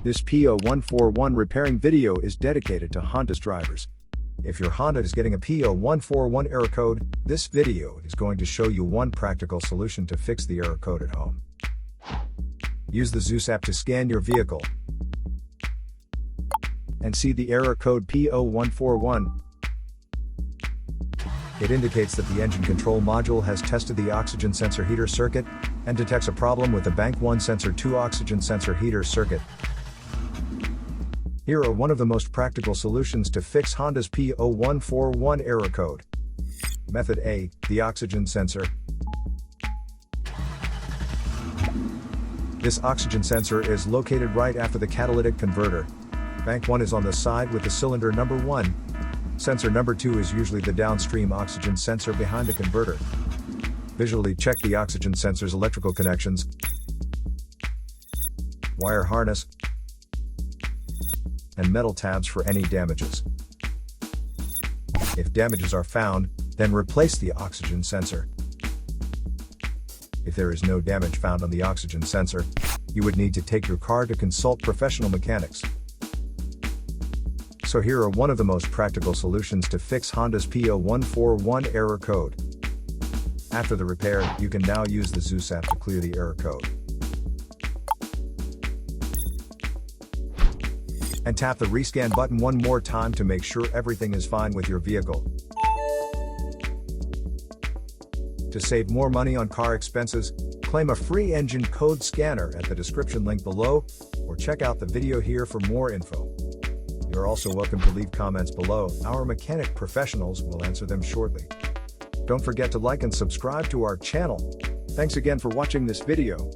This P0141 repairing video is dedicated to Honda's drivers. If your Honda is getting a P0141 error code, this video is going to show you one practical solution to fix the error code at home. Use the Zeus app to scan your vehicle and see the error code P0141. It indicates that the engine control module has tested the oxygen sensor heater circuit and detects a problem with the Bank 1 Sensor 2 oxygen sensor heater circuit. Here are one of the most practical solutions to fix Honda's P0141 error code. Method A, the oxygen sensor. This oxygen sensor is located right after the catalytic converter. Bank 1 is on the side with the cylinder number 1. Sensor number 2 is usually the downstream oxygen sensor behind the converter. Visually check the oxygen sensor's electrical connections, wire harness, and metal tabs for any damages. If damages are found, then replace the oxygen sensor. If there is no damage found on the oxygen sensor, you would need to take your car to consult professional mechanics. So here are one of the most practical solutions to fix Honda's P0141 error code. After the repair, you can now use the Zeus app to clear the error code. And tap the rescan button one more time to make sure everything is fine with your vehicle. To save more money on car expenses, claim a free engine code scanner at the description link below, or check out the video here for more info. You're also welcome to leave comments below. Our mechanic professionals will answer them shortly. Don't forget to like and subscribe to our channel. Thanks again for watching this video.